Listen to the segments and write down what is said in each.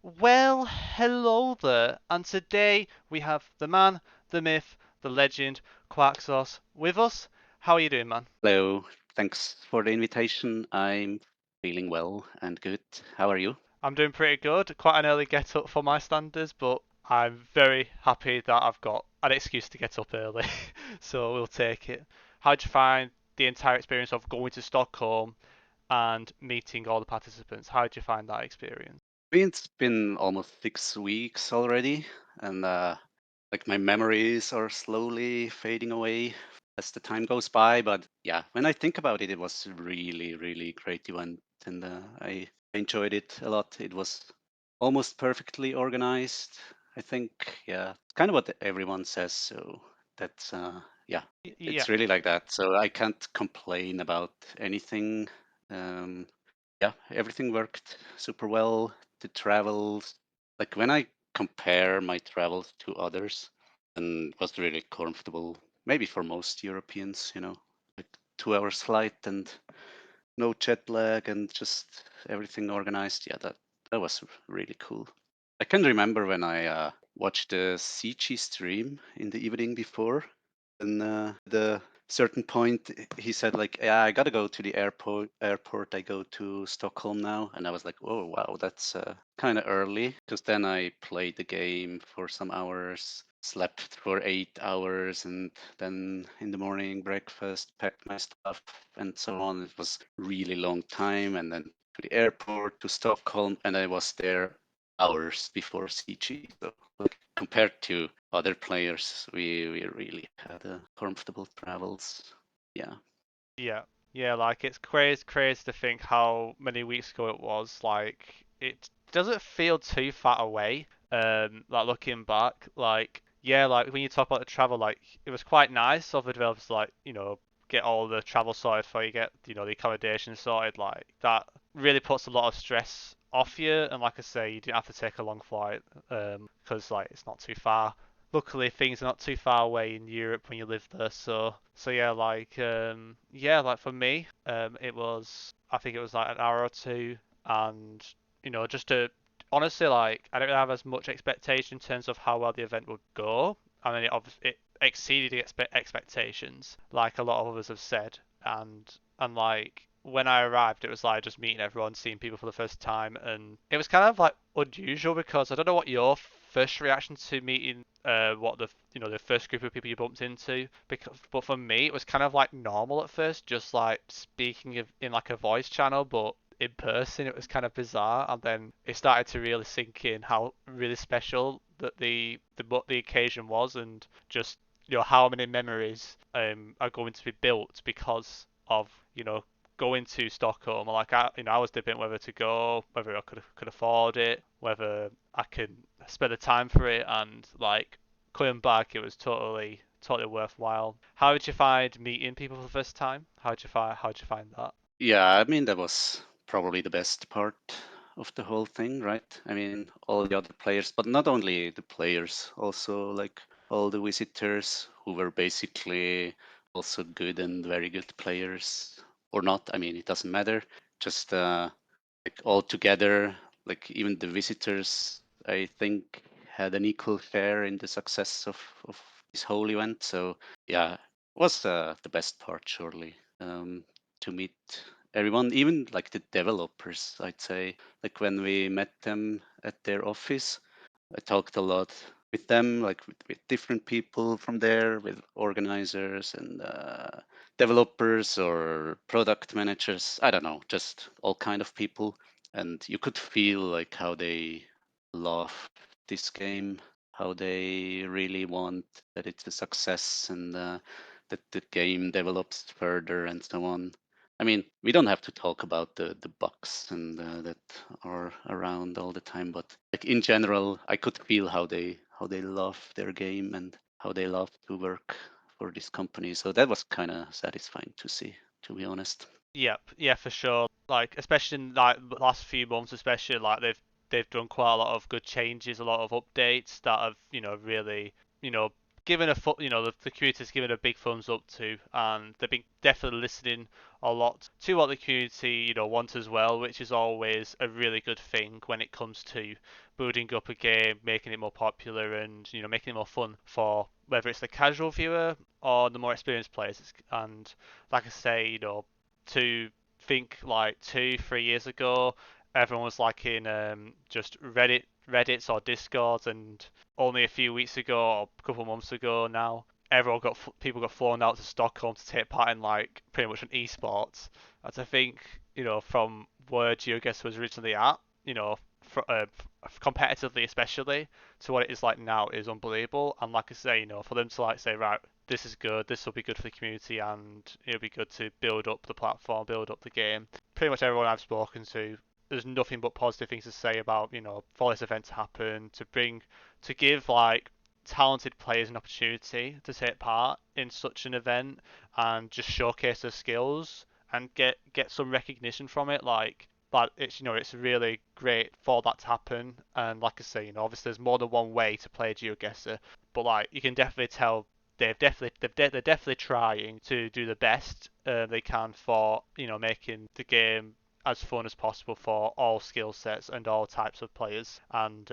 Well, hello there, and today we have the man, the myth, the legend, Quarksauce with us. How are you doing, man? Hello, thanks for the invitation. I'm feeling well and good. How are you? I'm doing pretty good. Quite an early get up for my standards, but I'm very happy that I've got an excuse to get up early, so we'll take it. How'd you find the entire experience of going to Stockholm and meeting all the participants? How'd you find that experience? It's been almost 6 weeks already, and like my memories are slowly fading away as the time goes by. But yeah, when I think about it, it was a really, really great event, and I enjoyed it a lot. It was almost perfectly organized. I think, yeah, it's kind of what everyone says. So that's yeah, Yeah, it's really like that. So I can't complain about anything. Um, yeah, everything worked super well. The travels, like when I compare my travels to others, and it was really comfortable. Maybe for most Europeans, like 2 hours flight and no jet lag and just everything organized. Yeah, that was really cool. I can remember when I watched the CG stream in the evening before, and the certain point he said like, "Yeah, I gotta go to the airport. I go to Stockholm now," and I was like, "Oh wow, that's kind of early." Because then I played the game for some hours, slept for 8 hours, and then in the morning breakfast, packed my stuff, and so on. It was really long time, and then to the airport to Stockholm, and I was there hours before CG. So like compared to other players, we really had comfortable travels. Yeah. yeah, yeah. Like it's crazy to think how many weeks ago it was. Like it doesn't feel too far away. Like looking back, like yeah, like when you talk about the travel, like it was quite nice of the developers, to, like get all the travel sorted for you, get the accommodation sorted. Like that really puts a lot of stress off you. And like I say, you didn't have to take a long flight, because like it's not too far. Luckily things are not too far away in Europe when you live there. So yeah, like for me, it was I think it was like an hour or two, and just to honestly, like I don't have as much expectation in terms of how well the event would go. I mean, it exceeded expectations, like a lot of others have said, and like when I arrived, it was like just meeting everyone, seeing people for the first time, and it was kind of like unusual because I don't know what your first reaction to meeting what the first group of people you bumped into, because but for me it was kind of like normal at first, just like speaking in like a voice channel, but in person it was kind of bizarre, and then it started to really sink in how really special that the occasion was, and just how many memories are going to be built because of going to Stockholm. Like I was debating whether to go, whether I could afford it, whether I could spend the time for it, and like coming back, it was totally worthwhile. How did you find meeting people for the first time? How'd you find that? Yeah, I mean that was probably the best part of the whole thing, right? I mean, all the other players, but not only the players, also like all the visitors who were basically also good and very good players or not. I mean, it doesn't matter. Just like all together, like even the visitors, I think had an equal share in the success of this whole event. So yeah, it was the best part, surely, to meet everyone, even like the developers, I'd say. Like when we met them at their office, I talked a lot with them, like with different people from there, with organizers and developers or product managers. I don't know, just all kind of people. And you could feel like how they love this game, how they really want that it's a success and that the game develops further and so on. I mean, we don't have to talk about the bugs and that are around all the time, but like in general, I could feel how they love their game and how they love to work for this company. So that was kind of satisfying to see, to be honest. Yep, yeah, for sure. Like especially in like the last few months, especially like they've done quite a lot of good changes, a lot of updates that have really you know given the community's given a big thumbs up to, and they've been definitely listening a lot to what the community wants as well, which is always a really good thing when it comes to building up a game, making it more popular, and making it more fun for whether it's the casual viewer or the more experienced players. And like I say, to think like 2, 3 years ago, everyone was like in just Reddits or Discords, and only a few weeks ago or a couple of months ago now, people got flown out to Stockholm to take part in like pretty much an esports. And I think from where GeoGuessr was originally at, competitively especially, to what it is like now is unbelievable. And like I say, for them to like say, right, this is good, this will be good for the community, and it'll be good to build up the platform, build up the game. Pretty much everyone I've spoken to, there's nothing but positive things to say about for this event to happen, to give like talented players an opportunity to take part in such an event and just showcase their skills and get some recognition from it. But it's really great for that to happen. And like I say, obviously there's more than one way to play GeoGuessr, but like you can definitely tell they're definitely trying to do the best they can for making the game as fun as possible for all skill sets and all types of players. And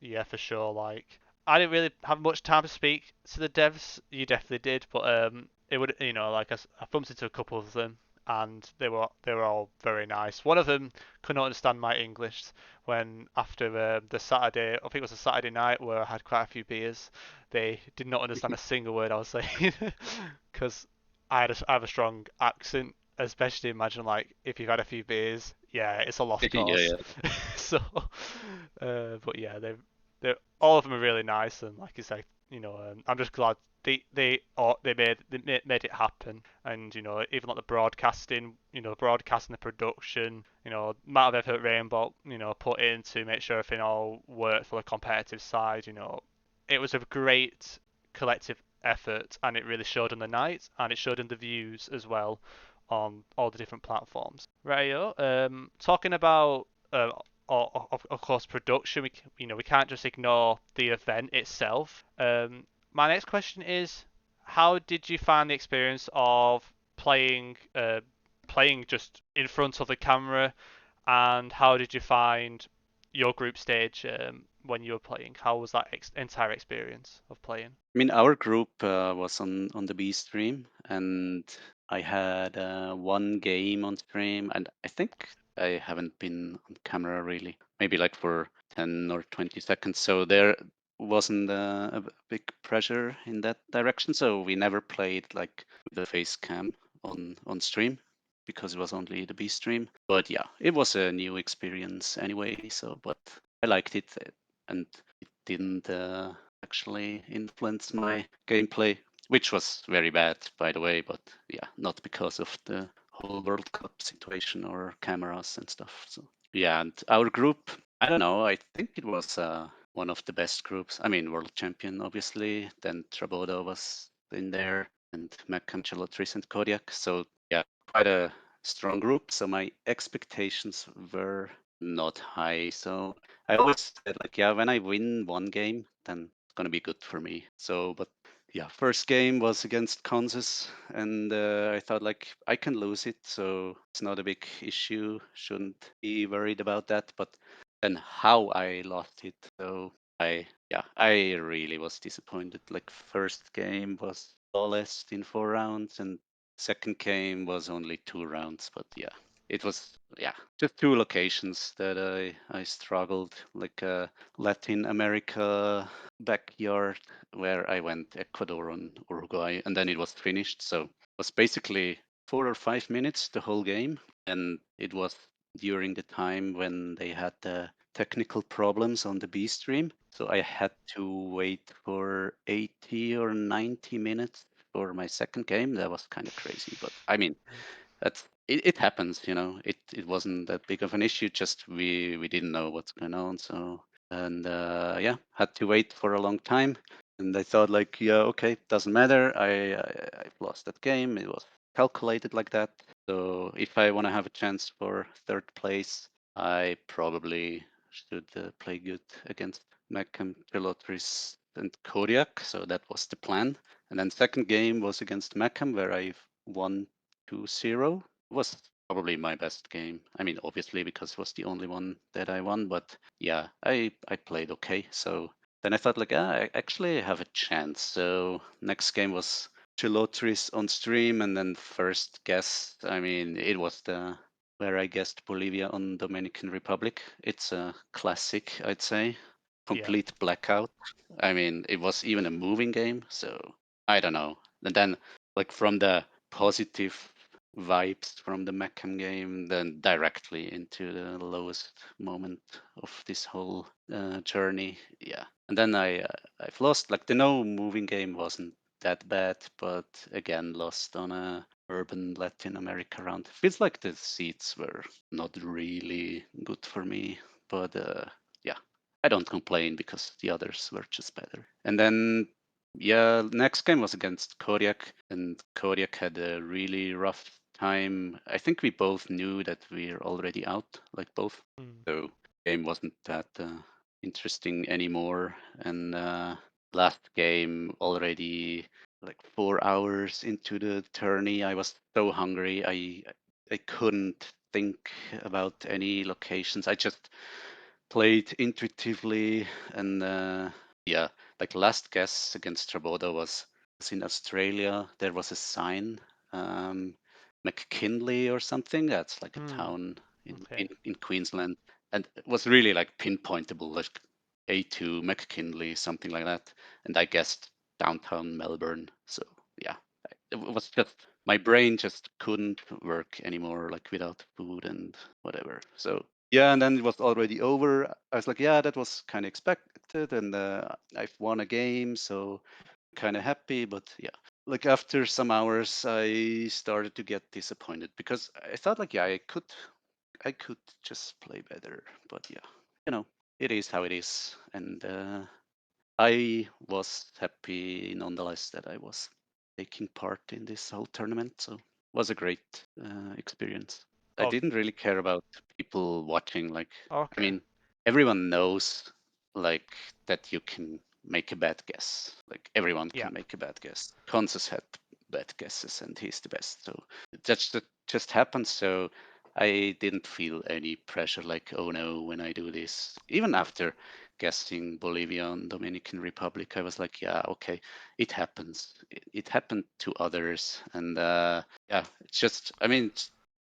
yeah, for sure. Like I didn't really have much time to speak to the devs. You definitely did, but it would like I bumped into a couple of them, and they were all very nice. One of them could not understand my English when after the Saturday, I think it was a Saturday night where I had quite a few beers. They did not understand a single word I was saying because I have a strong accent, especially imagine like if you've had a few beers. Yeah, it's a lost Yeah, cause. yeah. So, but yeah, they all of them are really nice, and like you say, I'm just glad they made it happen, and even like the broadcasting, broadcasting the production, amount of effort Rainbow, put in to make sure everything all worked for the competitive side. It was a great collective effort, and it really showed on the night, and it showed in the views as well on all the different platforms. Right, talking about of course production, we can't just ignore the event itself. My next question is, how did you find the experience of playing just in front of the camera, and how did you find your group stage when you were playing? How was that entire experience of playing? I mean, our group was on the B stream, and I had one game on stream, and I think I haven't been on camera really, maybe like for 10 or 20 seconds. So there wasn't big pressure in that direction. So we never played like with the face cam on stream because it was only the B stream. But yeah, it was a new experience anyway. So, but I liked it, and it didn't actually influence my gameplay, which was very bad, by the way. But yeah, not because of the whole World Cup situation or cameras and stuff. So yeah, and our group, I don't know. I think it was one of the best groups. I mean, world champion, obviously. Then Traboda was in there, and Mac Tris and Kodiak. So yeah, quite a strong group. So my expectations were not high. So I always said like, yeah, when I win one game, then it's gonna be good for me. So, but yeah, first game was against Kansas, and I thought like I can lose it, so it's not a big issue. Shouldn't be worried about that. But then how I lost it, so I really was disappointed. Like first game was flawless in 4 rounds, and second game was only 2 rounds. But yeah, it was just two locations that I struggled, like Latin America backyard where I went Ecuador and Uruguay, and then it was finished. So it was basically 4 or 5 minutes the whole game, and it was during the time when they had the technical problems on the B stream. So I had to wait for 80 or 90 minutes for my second game. That was kind of crazy, but I mean, it happens, it wasn't that big of an issue, just we didn't know what's going on. So, and yeah, had to wait for a long time, and I thought like, yeah, okay, doesn't matter. I've lost that game. It was calculated like that. So if I want to have a chance for third place, I probably should play good against Meckham Pelotris and Kodiak, so that was the plan. And then second game was against Macam, where I won 2-0. It was probably my best game. I mean, obviously because it was the only one that I won, but yeah, I played okay. So then I thought like, I actually have a chance. So next game was two lotteries on stream, and then first guess. I mean, it was the where I guessed Bolivia on Dominican Republic. It's a classic, I'd say. Yeah. Complete blackout. I mean, it was even a moving game, so I don't know. And then, like from the positive vibes from the Meckham game, then directly into the lowest moment of this whole journey. Yeah, and then I've lost. Like the no moving game wasn't that bad, but again lost on a urban Latin America round. Feels like the seats were not really good for me, but yeah, I don't complain because the others were just better. And then yeah, next game was against Kodiak, and Kodiak had a really rough time. I think we both knew that we're already out, like both. Mm. So game wasn't that interesting anymore. And last game already like 4 hours into the tourney, I was so hungry. I couldn't think about any locations. I just played intuitively, and yeah, like last guess against Traboda was in Australia. There was a sign, um, McKinley or something. That's like a Mm. town in, Okay. in Queensland, and it was really like pinpointable, like A2 McKinley, something like that. And I guessed downtown Melbourne. So yeah, it was just my brain just couldn't work anymore, like without food and whatever. So yeah, and then it was already over. I was like, yeah, that was kind of expected, and I've won a game, so kind of happy. But yeah, like after some hours, I started to get disappointed because I thought like, yeah, I could just play better. But yeah, you know, it is how it is, and I was happy nonetheless that I was taking part in this whole tournament. So it was a great experience. I Oh, didn't really care about people watching. Like, I okay. mean, everyone knows like that you can make a bad guess. Like everyone Yeah. can make a bad guess. Cons has had bad guesses, and he's the best. So that just happens. So I didn't feel any pressure. Like, oh no, when I do this, even after guessing Bolivia and Dominican Republic, I was like, yeah, okay, it happens. It happened to others, and yeah, it's just, I mean,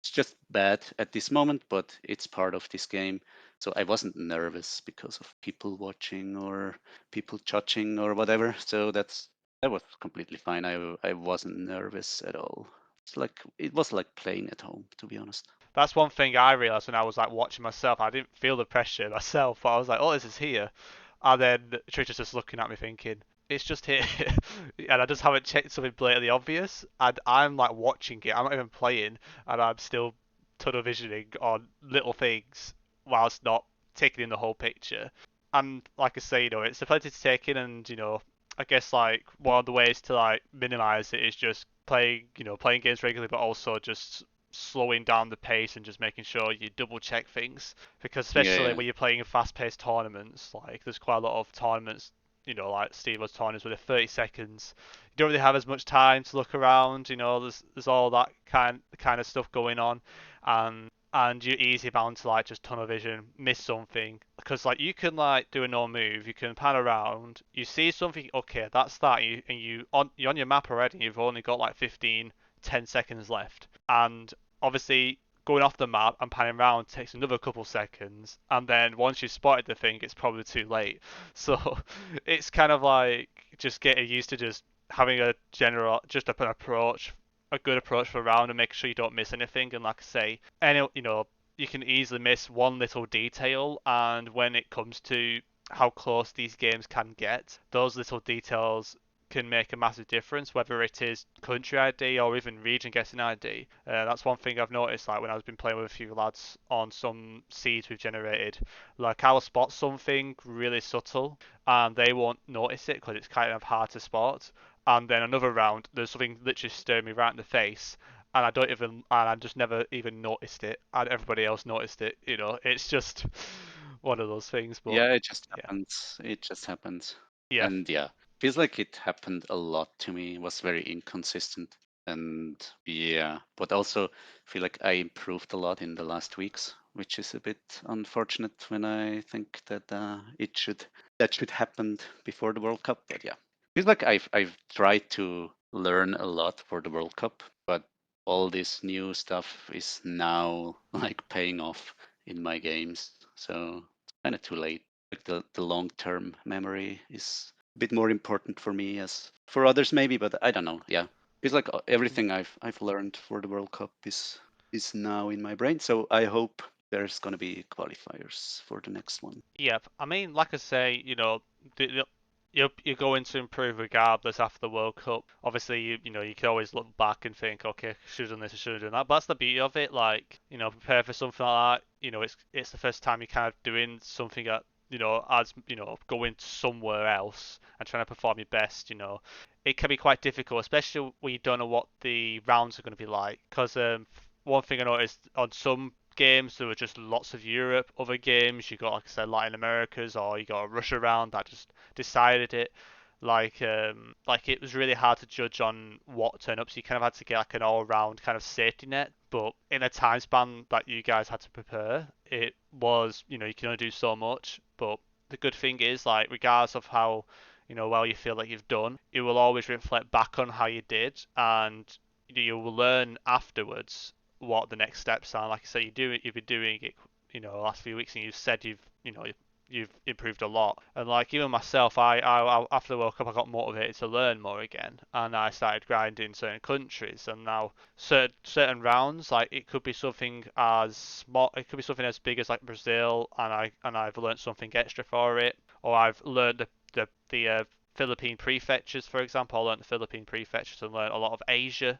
it's just bad at this moment, but it's part of this game. So I wasn't nervous because of people watching or people judging or whatever. So that was completely fine. I wasn't nervous at all. It's like it was like playing at home, to be honest. That's one thing I realized when I was like watching myself. I didn't feel the pressure myself, but I was like, "Oh, this is here," and then Trish just looking at me thinking, "It's just here," and I just haven't checked something blatantly obvious, and I'm like watching it. I'm not even playing, and I'm still tunnel visioning on little things whilst not taking in the whole picture. And like I say, it's a plenty to take in, and I guess like one of the ways to like minimize it is just playing games regularly, but also just slowing down the pace and just making sure you double check things, because Yeah, especially yeah, when you're playing in fast paced tournaments, like there's quite a lot of tournaments, like Steve was tournaments where they're 30 seconds. You don't really have as much time to look around. There's all that kind of stuff going on, and you're easily bound to like just tunnel vision, miss something, because like you can like do a no move, you can pan around, you see something, okay, that's that, you're on your map already, you've only got like 10 seconds left, and obviously going off the map and panning around takes another couple seconds, and then once you've spotted the thing, it's probably too late. So it's kind of like just getting used to just having just an approach, a good approach for a round, and make sure you don't miss anything. And like I say, you can easily miss one little detail, and when it comes to how close these games can get, those little details can make a massive difference, whether it is country ID or even region guessing ID. That's one thing I've noticed, like when I've been playing with a few lads on some seeds we've generated. Like I'll spot something really subtle, and they won't notice it because it's kind of hard to spot. And then another round, there's something literally staring me right in the face, and I just never even noticed it, and everybody else noticed it. It's just one of those things. But yeah. It just yeah. happens. It just happens. Yeah, And yeah, feels like it happened a lot to me. It was very inconsistent. And yeah, but also feel like I improved a lot in the last weeks, which is a bit unfortunate when I think that that should happen before the World Cup. But yeah, feels like I've tried to learn a lot for the World Cup, but all this new stuff is now like paying off in my games. So it's kind of too late. Like the long term memory is a bit more important for me as for others maybe, but I don't know. Yeah, it's like everything I've learned for the World Cup is now in my brain. So I hope there's gonna be qualifiers for the next one. yeah. I mean, like I say, you're going to improve regardless after the World Cup. Obviously, you can always look back and think, okay, should have done this, I should have done that. But that's the beauty of it. Like, prepare for something like that. It's the first time you're kind of doing something that as going somewhere else and trying to perform your best. It can be quite difficult, especially when you don't know what the rounds are going to be like. Because one thing I noticed on some games there were just lots of Europe. Other games you got, like I said, Latin Americas, or you got a Russia round that just decided it. Like it was really hard to judge on what turned up. So you kind of had to get like an all-round kind of safety net. But in a time span that you guys had to prepare, it was you can only do so much. But the good thing is, like, regardless of how well you feel like you've done, it will always reflect back on how you did, and you will learn afterwards what the next steps are. Like I say, you've been doing it, the last few weeks, and you've said you've improved a lot. And like even myself, I after the World Cup, I got motivated to learn more again, and I started grinding certain countries. And now certain rounds, like it could be something as small, it could be something as big as like Brazil, and I've learned something extra for it, or I've learned the Philippine prefectures, for example. I learned the Philippine prefectures and learned a lot of Asia,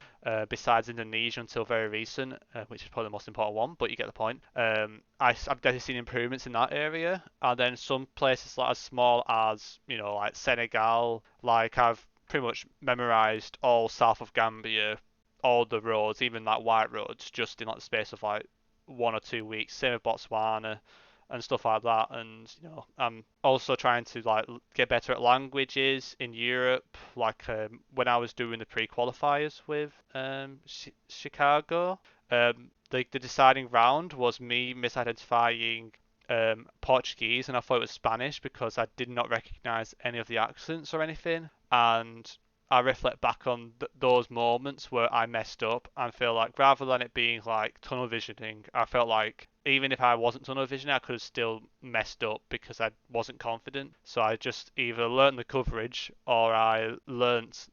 besides Indonesia until very recent, which is probably the most important one, but you get the point. I've definitely seen improvements in that area, and then some places like as small as like Senegal, like I've pretty much memorized all south of Gambia, all the roads, even like white roads, just in like the space of like 1 or 2 weeks. Same with Botswana and stuff like that. And I'm also trying to like get better at languages in Europe. Like when I was doing the pre-qualifiers with Chicago, the deciding round was me misidentifying Portuguese, and I thought it was Spanish because I did not recognize any of the accents or anything. And I reflect back on those moments where I messed up and feel like rather than it being like tunnel visioning, I felt like even if I wasn't tunnel visioning, I could have still messed up because I wasn't confident. So I just either learned the coverage or I learnt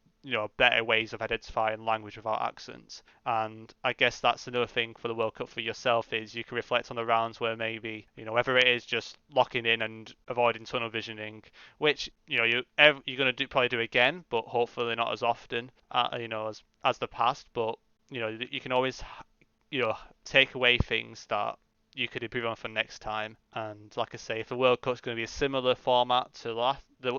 better ways of identifying language without accents. And I guess that's another thing for the World Cup for yourself is you can reflect on the rounds where maybe whether it is just locking in and avoiding tunnel visioning, which you're gonna probably do again, but hopefully not as often, as the past. But you can always take away things that you could improve on for next time. And like I say, if the World Cup's going to be a similar format to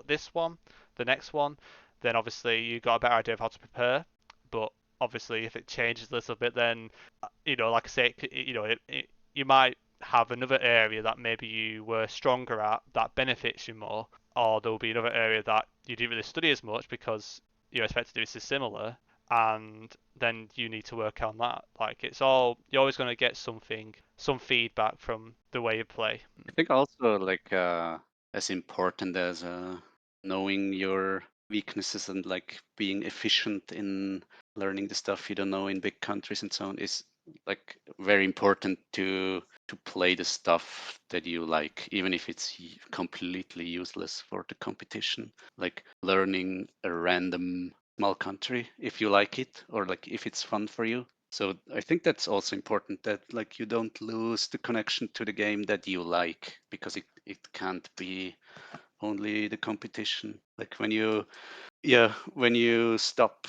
this one, the next one, then obviously you got a better idea of how to prepare. But obviously, if it changes a little bit, then like I say, you might have another area that maybe you were stronger at that benefits you more, or there will be another area that you didn't really study as much because you expect to do this is similar, and then you need to work on that. Like you're always going to get some feedback from the way you play. I think also like as important as knowing your weaknesses and like being efficient in learning the stuff you don't know in big countries and so on is like very important to play the stuff that you like, even if it's completely useless for the competition. Like learning a random small country if you like it or like if it's fun for you. So I think that's also important that like you don't lose the connection to the game that you like because it can't be only the competition. Like when you stop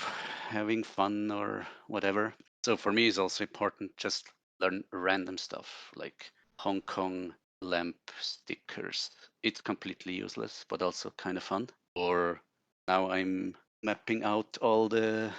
having fun or whatever. So for me it's also important just learn random stuff like Hong Kong lamp stickers. It's completely useless but also kind of fun. Or now I'm mapping out all the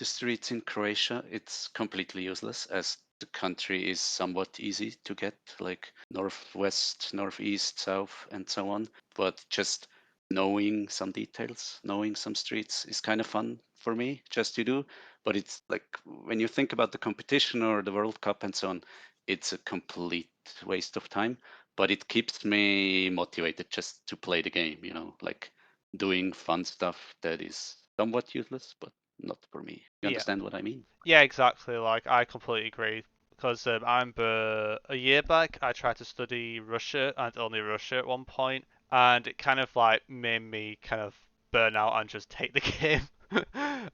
streets in Croatia. It's completely useless as the country is somewhat easy to get, like northwest, northeast, south, and so on. But just knowing some details, knowing some streets is kind of fun for me just to do. But it's like when you think about the competition or the World Cup and so on, it's a complete waste of time. But it keeps me motivated just to play the game, like doing fun stuff that is somewhat useless, but not for me. You Yeah. understand what I mean? Yeah, exactly. Like I completely agree. Because I remember a year back, I tried to study Russia and only Russia at one point, and it kind of like made me kind of burn out and just hate the game.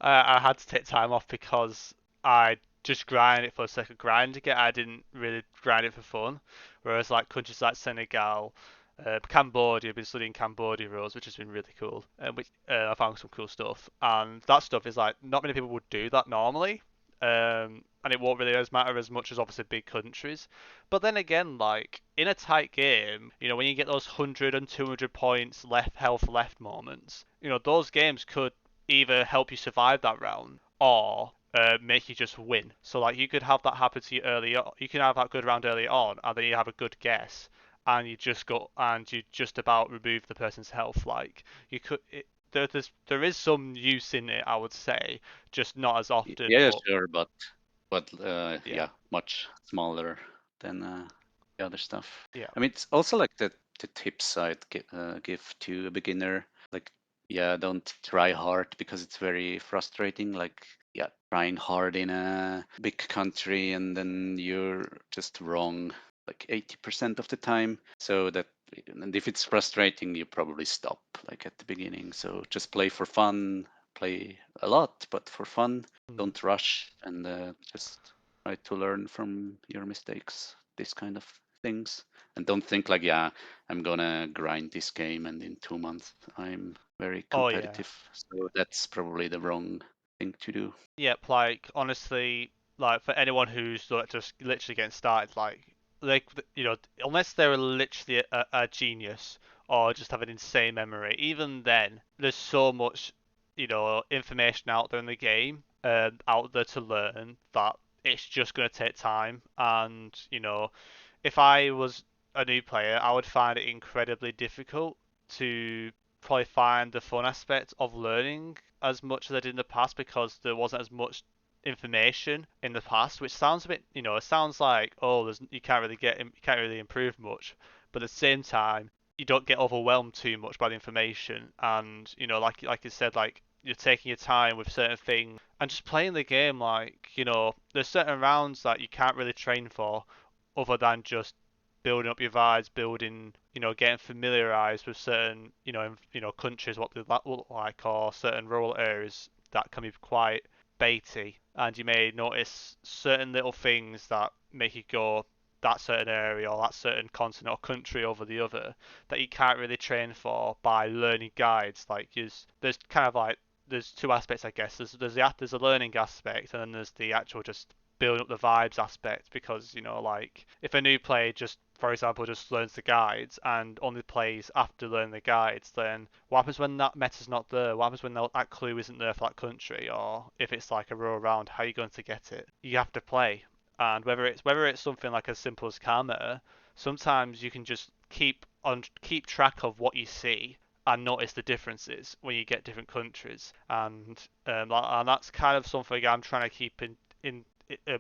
I had to take time off because I just grind it for the sake of grinding it. I didn't really grind it for fun. Whereas like countries like Senegal, Cambodia, I've been studying Cambodia rules, which has been really cool. Which I found some cool stuff, and that stuff is like not many people would do that normally. And it won't really matter as much as obviously big countries. But then again, like in a tight game, when you get those 100 and 200 points left, health left moments, those games could either help you survive that round or make you just win. So like you could have that happen to you early on. You can have that good round early on, and then you have a good guess, and you just about remove the person's health. Like you could. There is some use in it, I would say, just not as often. Yeah, But sure, but yeah, yeah, much smaller than the other stuff. yeah. I mean, it's also like the tips I'd give to a beginner. Like, yeah, don't try hard because it's very frustrating. Like, yeah, trying hard in a big country and then you're just wrong like 80% of the time. So that, and if it's frustrating, you probably stop like at the beginning. So just play for fun, play a lot, but for fun. Mm. Don't rush and just try to learn from your mistakes, this kind of things. And don't think like, yeah, I'm gonna grind this game and in 2 months I'm very Oh yeah. competitive. So that's probably the wrong thing to do. Yep, like honestly, like for anyone who's like just literally getting started, like unless they're literally a genius or just have an insane memory, even then, there's so much, information out there in the game, out there to learn that it's just gonna take time. And if I was a new player, I would find it incredibly difficult to probably find the fun aspect of learning as much as I did in the past because there wasn't as much information in the past, which sounds a bit, it sounds like, oh, you can't really improve much, but at the same time, you don't get overwhelmed too much by the information, and like you said, like you're taking your time with certain things and just playing the game. Like there's certain rounds that you can't really train for, other than just building up your vibes, building, getting familiarized with certain, countries, what they look like, or certain rural areas that can be quite baity, and you may notice certain little things that make you go that certain area or that certain continent or country over the other that you can't really train for by learning guides. Like there's kind of like there's two aspects, I guess. There's a learning aspect, and then there's the actual just building up the vibes aspect. Because like if a new player just, for example, just learns the guides and only plays after learning the guides, then what happens when that meta's not there? What happens when that clue isn't there for that country? Or if it's like a rural round, how are you going to get it? You have to play. And whether it's something like as simple as Karma, sometimes you can just keep track of what you see and notice the differences when you get different countries. And that's kind of something I'm trying to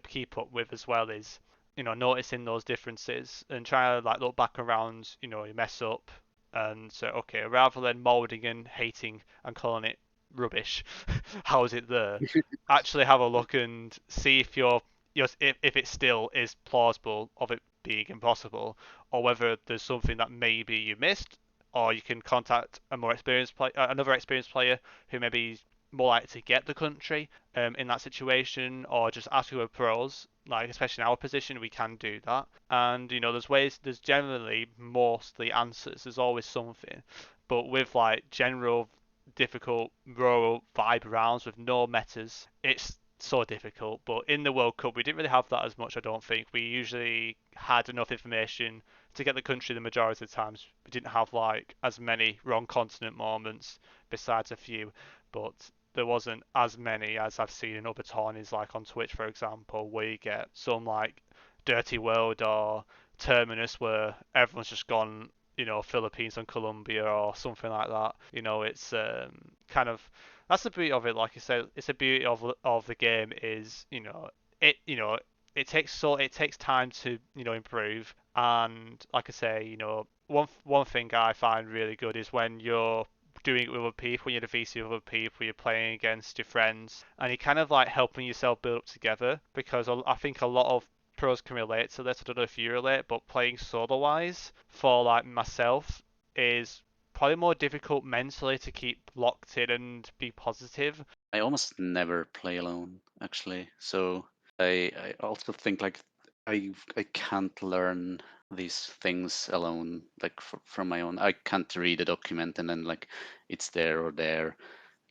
keep up with as well, is noticing those differences and trying to like look back around, you mess up and say, okay, rather than molding and hating and calling it rubbish, how is it there? Actually have a look and see if it still is plausible of it being impossible, or whether there's something that maybe you missed, or you can contact another experienced player who maybe is more likely to get the country in that situation, or just ask who are pros. Like especially in our position, we can do that. And there's generally mostly answers. There's always something, but with like general difficult rural vibe rounds with no metas, it's so difficult. But in the World Cup, we didn't really have that as much, I don't think. We usually had enough information to get the country the majority of the times. We didn't have like as many wrong continent moments, besides a few, but there wasn't as many as I've seen in other tourneys, like on Twitch, for example, where you get some like Dirty World or Terminus where everyone's just gone, Philippines and Colombia or something like that. It's kind of that's the beauty of it. Like I said, it's the beauty of the game is it it takes time to improve. And like I say, one thing I find really good is when you're doing it with other people, when you're defeating other people, you're playing against your friends, and you're kind of like helping yourself build up together. Because I think a lot of pros can relate to this. I don't know if you relate, but playing solo wise for like myself is probably more difficult mentally to keep locked in and be positive. I almost never play alone, actually. So I also think like I can't learn these things alone, like from my own. I can't read a document and then like it's there or there.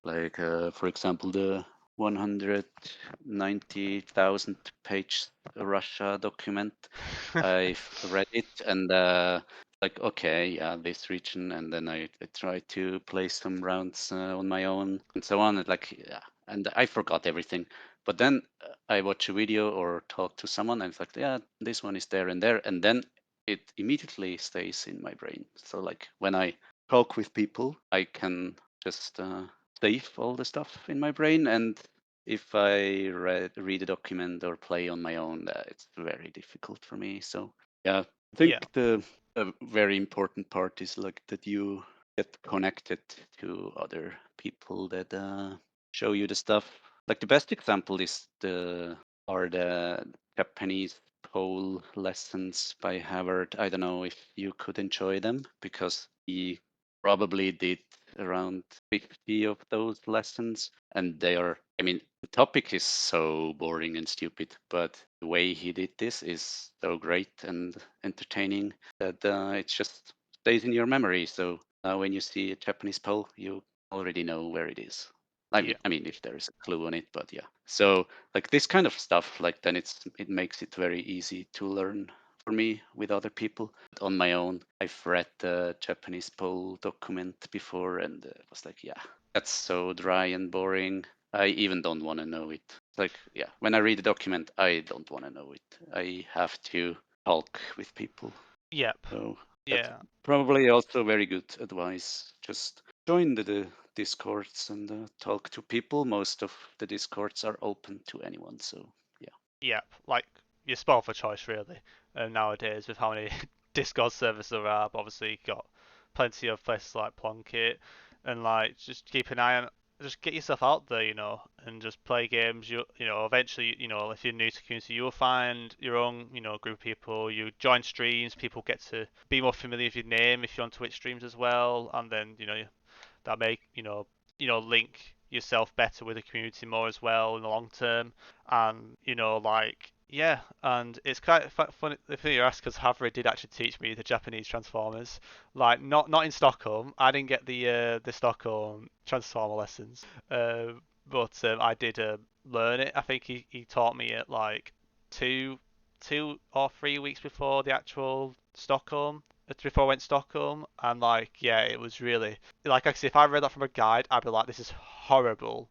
Like for example, the 190,000 page Russia document. I've read it and like okay, yeah, this region, and then I try to play some rounds on my own and so on. And like yeah, and I forgot everything. But then I watch a video or talk to someone, and it's like yeah, this one is there and there, and then it immediately stays in my brain. So like when I talk with people, I can just save all the stuff in my brain, and if I read a document or play on my own, it's very difficult for me. So yeah, I Yeah, think the a very important part is like that you get connected to other people that show you the stuff. Like the best example is the Japanese pole lessons by Havard. I don't know if you could enjoy them because he probably did around 50 of those lessons, and they are, I mean, the topic is so boring and stupid, but the way he did this is so great and entertaining that it just stays in your memory. So when you see a Japanese pole, you already know where it is. yeah, I mean, if there is a clue on it, but yeah. So like this kind of stuff, like then it makes it very easy to learn for me with other people. But on my own, I've read the Japanese poll document before, and was like, yeah, that's so dry and boring. I even don't want to know it. Like, yeah, when I read a document, I don't want to know it. I have to talk with people. yep, So that's yeah. probably also very good advice. Just join the discords and talk to people. Most of the discords are open to anyone. So yeah. Yeah, like you're spoiled for choice really. Nowadays with how many Discord servers there are, but obviously you've got plenty of places like Plunkett, and like just keep an eye on, just get yourself out there, and just play games. Eventually, if you're new to community, you'll find your own, group of people. You join streams, people get to be more familiar with your name if you're on Twitch streams as well, and then that make link yourself better with the community more as well in the long term. And like yeah, and it's quite funny the thing you ask, because Havre did actually teach me the Japanese transformers. Like not in Stockholm. I didn't get the Stockholm transformer lessons, uh, but I did learn it. I think he taught me it like two 2 or 3 weeks before the actual Stockholm. Before I went to Stockholm, and like yeah, it was really like I said, if I read that from a guide, I'd be like, this is horrible.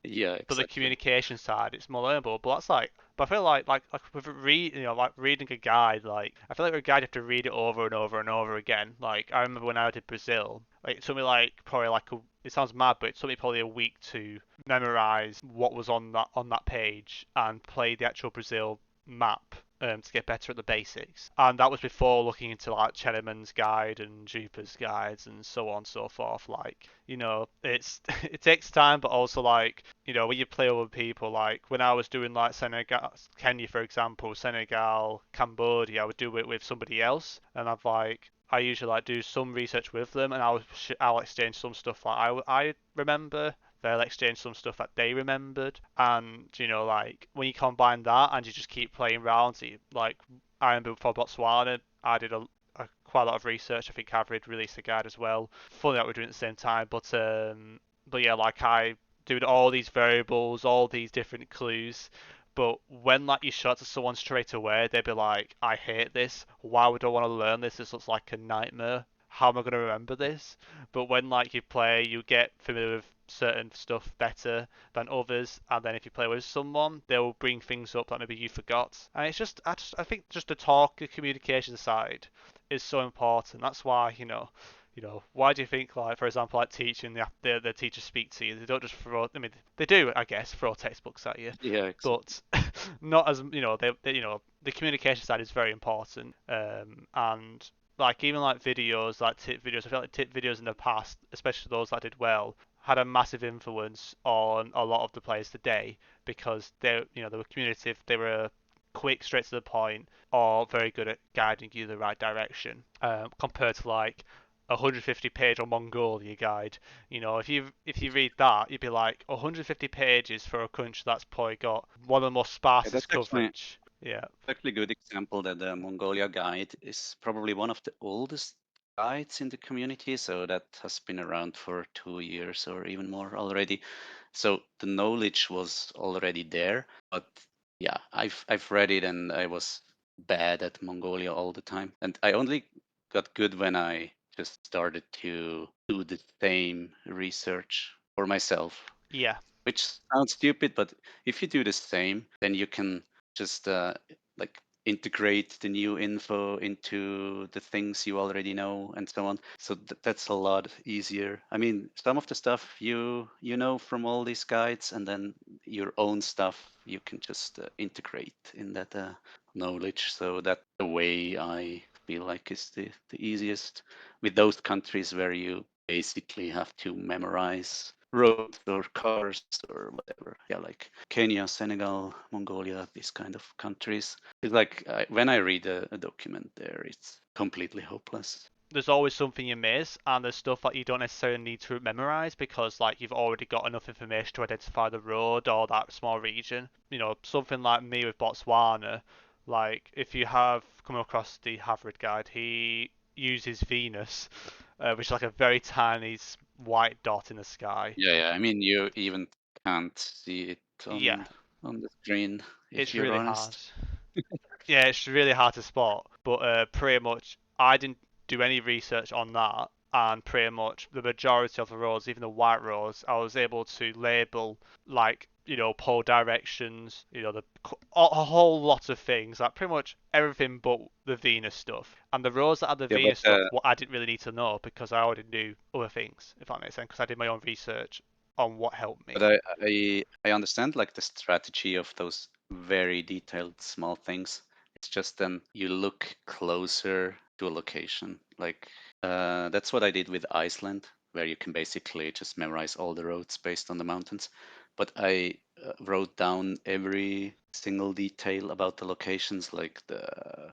Yeah, But the exactly. communication side, it's more learnable. But that's but I feel like with like reading a guide, like I feel like with a guide you have to read it over and over and over again. Like I remember when I did Brazil, like it took me like probably it sounds mad, but it took me probably a week to memorize what was on that page and play the actual Brazil map to get better at the basics. And that was before looking into like Chelleman's guide and Juper's guides and so on and so forth. Like, it's it takes time, but also like, when you play with people, like when I was doing like Senegal, Kenya for example, Senegal, Cambodia, I would do it with somebody else, and I usually like do some research with them, and I'll exchange some stuff like I remember, they'll exchange some stuff that they remembered, and like when you combine that and you just keep playing rounds, like I remember for Botswana, I did quite a lot of research. I think Havrid released a guide as well. Funny that we're doing it at the same time, but yeah, like I doing all these variables, all these different clues. But when like you show it to someone straight away, they'd be like, "I hate this. Why would I want to learn this? This looks like a nightmare. How am I going to remember this?" But when like you play, you get familiar with certain stuff better than others, and then if you play with someone, they'll bring things up that maybe you forgot. And it's just I think just the talk, the communication side is so important. That's why why do you think, like, for example, like teaching, the teachers speak to you? They don't just throw. I mean, they do, I guess, throw textbooks at you, Yeah, exactly. but not as they the communication side is very important. And like even like videos, like tip videos, I feel like tip videos in the past, especially those that did well, had a massive influence on a lot of the players today because they were communicative, they were quick, straight to the point, or very good at guiding you the right direction. Compared to like a 150-page on Mongolia guide. If you read that, you'd be like 150 pages for a country that's probably got one of the most Yeah, sparsest that's actually coverage. Yeah. actually a good example that the Mongolia guide is probably one of the oldest guides in the community. So that has been around for 2 years or even more already. So the knowledge was already there, but yeah, I've read it and I was bad at Mongolia all the time. And I only got good when I just started to do the same research for myself, Yeah. which sounds stupid, but if you do the same, then you can just like integrate the new info into the things you already know and so on. So that's a lot easier. I mean, some of the stuff you know from all these guides, and then your own stuff you can just integrate in that knowledge. So that the way I feel like is the easiest with those countries where you basically have to memorize roads or cars or whatever. Yeah, like Kenya, Senegal, Mongolia, these kind of countries. It's like when I read a document there, it's completely hopeless. There's always something you miss, and there's stuff that you don't necessarily need to memorize because, like, you've already got enough information to identify the road or that small region. Something like me with Botswana, like, if you have come across the Havard guide, he uses Venus, which is like a very tiny white dot in the sky. Yeah, yeah. I mean, you even can't see it Yeah, on the screen if it's you're really hard. honest. Yeah, it's really hard to spot, but pretty much I didn't do any research on that, and pretty much the majority of the roads, even the white roads, I was able to label like pole directions, a whole lot of things, like pretty much everything but the Venus stuff. And the roads that had the Yeah, but Venus stuff, what I didn't really need to know because I already knew other things, if that makes sense, because I did my own research on what helped but me. I understand like the strategy of those very detailed small things. It's just then you look closer to a location. Like that's what I did with Iceland, where you can basically just memorize all the roads based on the mountains. But I wrote down every single detail about the locations, like the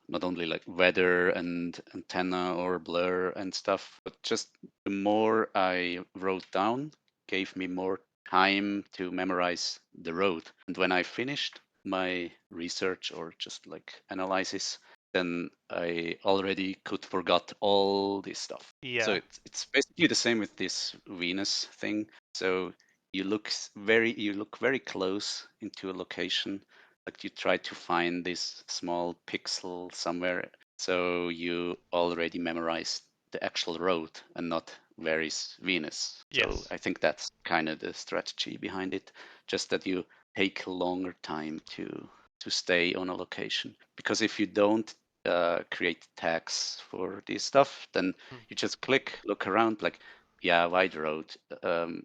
not only like weather and antenna or blur and stuff, but just the more I wrote down gave me more time to memorize the road. And when I finished my research or just like analysis, then I already could forgot all this stuff. So Yeah. it's basically the same with this Venus thing. So you look very close into a location, like you try to find this small pixel somewhere. So you already memorized the actual road and not where is Venus. So Yes. I think that's kind of the strategy behind it, just that you take a longer time to stay on a location. Because if you don't create tags for this stuff, then Hmm. you just click, look around, like, yeah, wide road,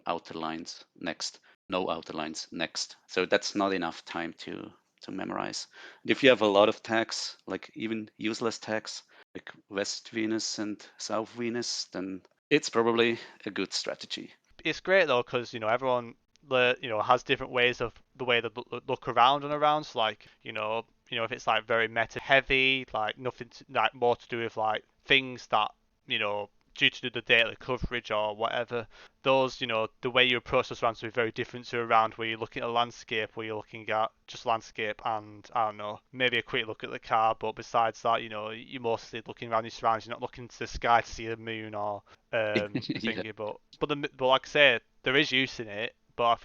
outer lines, next, no outer lines, next. So that's not enough time to memorize. And if you have a lot of tags, like even useless tags, like West Venus and South Venus, then it's probably a good strategy. It's great though because everyone has different ways of the way they look around and around. So like if it's like very meta heavy, like nothing like more to do with like things that you know due to the daily coverage or whatever. Those the way you approach those rounds will be very different to a round where you're looking at a landscape, where you're looking at just landscape and I don't know, maybe a quick look at the car. But besides that, you're mostly looking around your surroundings. You're not looking to the sky to see the moon or Yeah. thingy. But like I say, there is use in it. But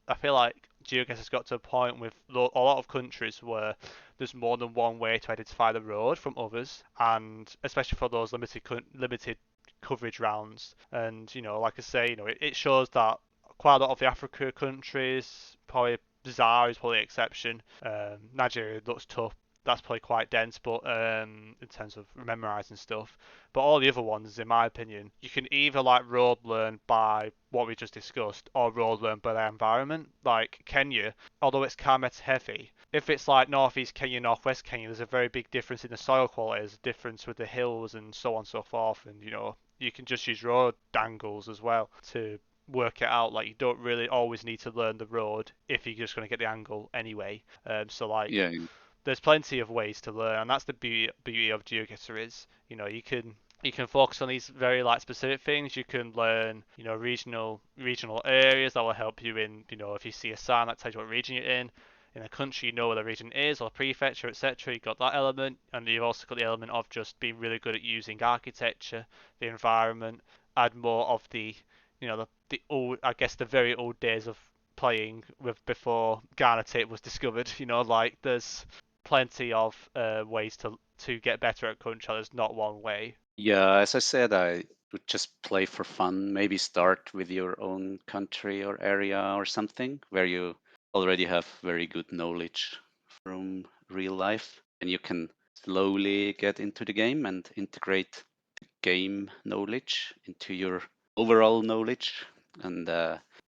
I feel like GeoGuessr has got to a point with a lot of countries where there's more than one way to identify the road from others, and especially for those limited coverage rounds. And like I say, it shows that quite a lot of the Africa countries, probably Zaire is probably the exception. Nigeria looks tough. that's probably quite dense, but in terms of memorizing stuff. But all the other ones, in my opinion, you can either like road learn by what we just discussed, or road learn by their environment. Like Kenya, although it's Kamet heavy, if it's like northeast Kenya, northwest Kenya, there's a very big difference in the soil quality. There's a difference with the hills and so on and so forth. And you can just use road angles as well to work it out. Like you don't really always need to learn the road if you're just going to get the angle anyway. So like Yeah, there's plenty of ways to learn, and that's the beauty of GeoGuessr is you can focus on these very like specific things. You can learn regional areas that will help you in if you see a sign that tells you what region you're in. In a country, you know where the region is or prefecture, etc. You've got that element, and you've also got the element of just being really good at using architecture, the environment, add more of the the old, I guess the very old days of playing with before Ghana tape was discovered. Like there's plenty of ways to get better at control. There's not one way. yeah. As I said, I would just play for fun. Maybe start with your own country or area or something where you already have very good knowledge from real life, and you can slowly get into the game and integrate game knowledge into your overall knowledge. And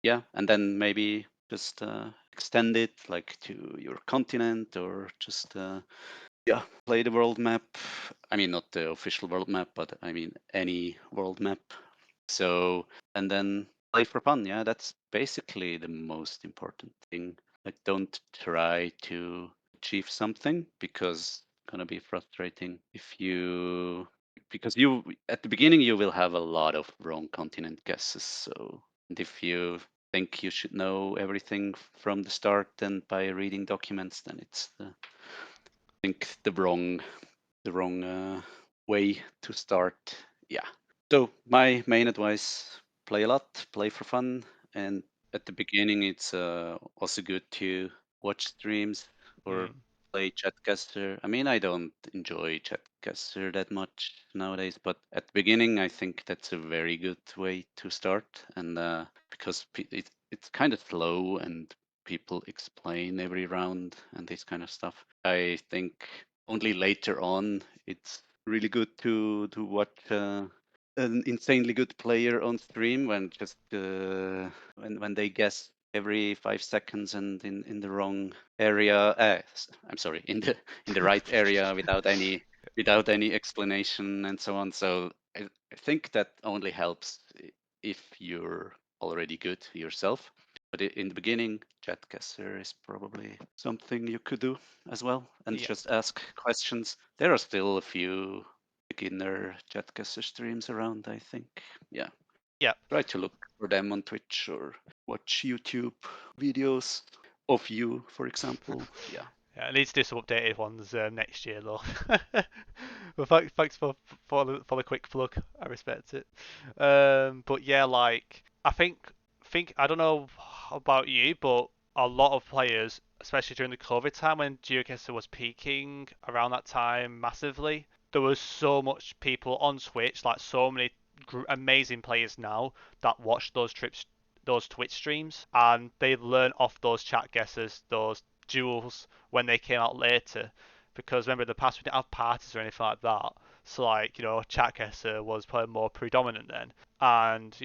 yeah, and then maybe just extend it like to your continent, or just yeah, play the world map. I mean, not the official world map, but I mean any world map. So, and then play for fun. Yeah, that's basically the most important thing. Like, don't try to achieve something, because it's gonna be frustrating if you, because you at the beginning you will have a lot of wrong continent guesses. So, and if you think you should know everything from the start and by reading documents, then it's think the wrong way to start. Yeah. So my main advice: play a lot, play for fun, and at the beginning it's also good to watch streams or Mm. play Chatcaster. I mean, I don't enjoy Chatcaster that much nowadays, but at the beginning I think that's a very good way to start, and because it's kind of slow and people explain every round and this kind of stuff. I think only later on it's really good to watch an insanely good player on stream, when just when they guess every 5 seconds and in the wrong area. I'm sorry, in the right area without any explanation and so on. So I think that only helps if you're already good yourself. But in the beginning, Chatcaster is probably something you could do as well, and Yeah. just ask questions. There are still a few beginner Chatcaster streams around, I think. Yeah, Yeah. try to look for them on Twitch or watch YouTube videos of you, for example. Yeah. Yeah, it needs to do some updated ones next year though. Well, thanks for the quick plug. I respect it. But yeah, like I think I don't know about you, but a lot of players, especially during the COVID time when GeoGuessr was peaking around that time massively, there was so much people on Twitch, like so many amazing players now that watch those Twitch streams, and they learn off those chat guesses, those duels when they came out later. Because remember, in the past we didn't have parties or anything like that. So like, chat guesser was probably more predominant then. And,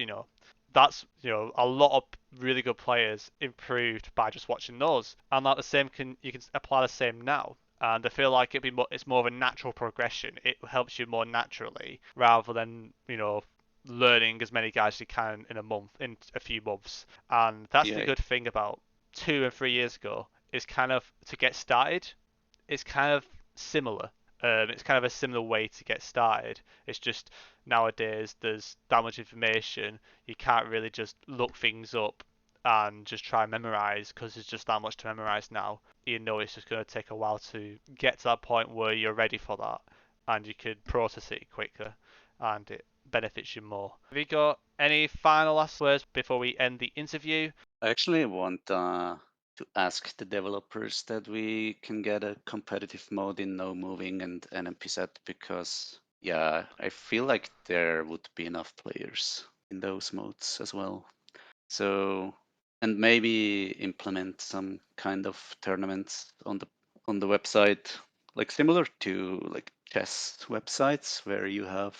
that's, a lot of really good players improved by just watching those. And like the same you can apply the same now. And I feel like it's more of a natural progression. It helps you more naturally rather than, learning as many guys as you can in a few months. And that's the Yeah. good thing about 2 and 3 years ago is kind of to get started. It's kind of similar. It's kind of a similar way to get started. It's just nowadays there's that much information, you can't really just look things up and just try and memorize because there's just that much to memorize now. It's just going to take a while to get to that point where you're ready for that and you could process it quicker and it benefits you more. Have you got any final last words before we end the interview? I actually want to ask the developers that we can get a competitive mode in no moving and NMPZ, because yeah, I feel like there would be enough players in those modes as well. So, and maybe implement some kind of tournaments on the website, like similar to like chess websites where you have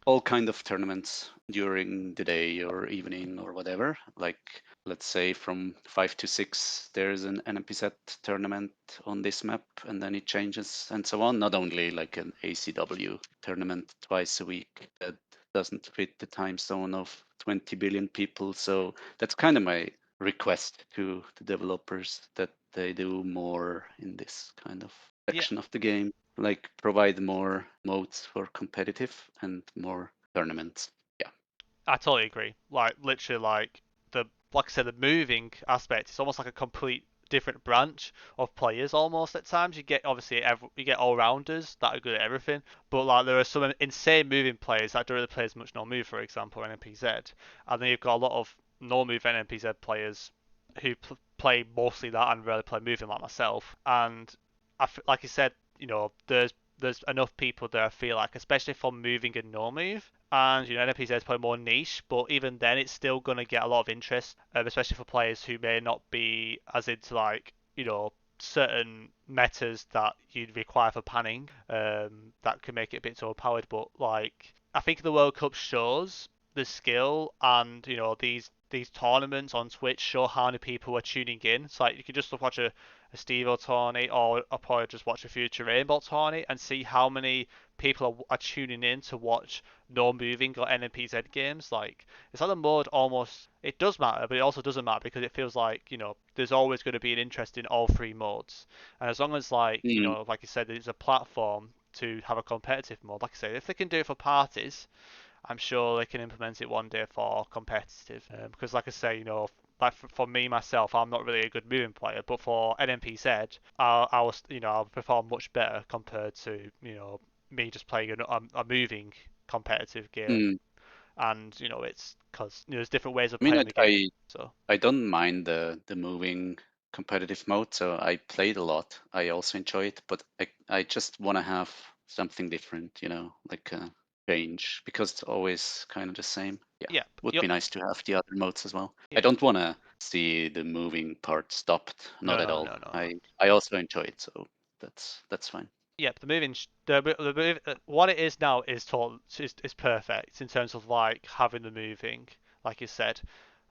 all kind of tournaments during the day or evening or whatever. Like let's say from 5 to 6, there's an NPZ tournament on this map, and then it changes and so on. Not only like an ACW tournament twice a week that doesn't fit the time zone of 20 billion people. So that's kind of my request to the developers, that they do more in this kind of Yeah, section of the game, like provide more modes for competitive and more tournaments. Yeah. I totally agree. Like literally, like I said, the moving aspect is almost like a complete different branch of players. Almost at times, you get obviously you get all rounders that are good at everything, but like there are some insane moving players that don't really play as much no move, for example, NPZ, and then you've got a lot of no move NPZ players who play mostly that and really play moving like myself. And like you said, there's enough people there. I feel like, especially for moving and no move. And NPZ is probably more niche, but even then, it's still gonna get a lot of interest, especially for players who may not be as into like certain metas that you'd require for panning. That can make it a bit overpowered. But like, I think the World Cup shows the skill, and these tournaments on Twitch show how many people are tuning in. So like, you can just watch a Steve-O tourney, or probably just watch a future Rainbow tourney and see how many people are tuning in to watch no moving or NPZ games. Like it's like the mode almost it does matter, but it also doesn't matter because it feels like there's always going to be an interest in all three modes, and as long as Mm, like you said, there's a platform to have a competitive mode. Like I said, if they can do it for parties, I'm sure they can implement it one day for competitive. Because, like I say, like for me myself, I'm not really a good moving player, but for NMPZ, I'll perform much better compared to me just playing a moving competitive game. mm. And it's because there's different ways of I mean, playing the game. So I don't mind the moving competitive mode, so I played a lot. I also enjoy it, but I just want to have something different, like a change, because it's always kind of the same. Yeah, yeah, would yep, be nice to have the other modes as well. I yeah. don't want to see the moving part stopped, not at No, all. no, no, no. I also enjoy it, so that's fine. Yep, the moving what it is now is perfect in terms of like having the moving, like you said.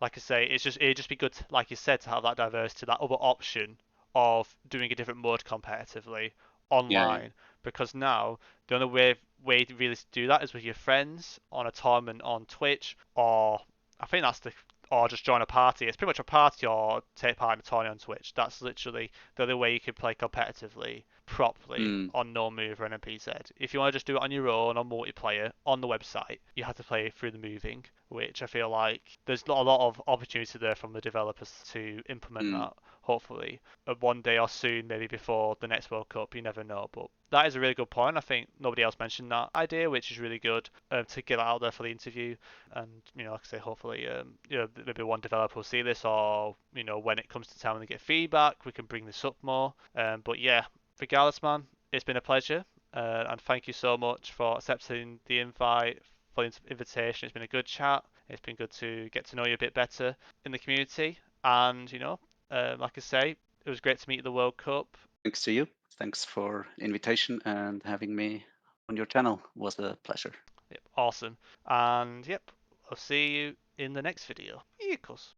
Like I say, it'd just be good, like you said, to have that diversity, that other option of doing a different mode competitively Yeah, yeah. online. Because now the only way to really do that is with your friends on a tournament on Twitch, or I think that's the or just join a party. It's pretty much a party or take part in a tournament on Twitch. That's literally the only way you can play competitively properly Mm, on no move or NPZ. If you want to just do it on your own on multiplayer on the website, you have to play it through the moving, which I feel like there's not a lot of opportunity there from the developers to implement mm, that. Hopefully, one day or soon, maybe before the next World Cup, you never know. But that is a really good point. I think nobody else mentioned that idea, which is really good to get out there for the interview. And like I say, hopefully, maybe one developer will see this, or when it comes to time and they get feedback, we can bring this up more. But yeah, regardless, man, it's been a pleasure, and thank you so much for accepting the invite, for the invitation. It's been a good chat. It's been good to get to know you a bit better in the community, and like I say, it was great to meet at the World Cup. thanks to you. Thanks for invitation and having me on your channel. Was a pleasure. Yep, awesome, and yep, I'll see you in the next video. Equals.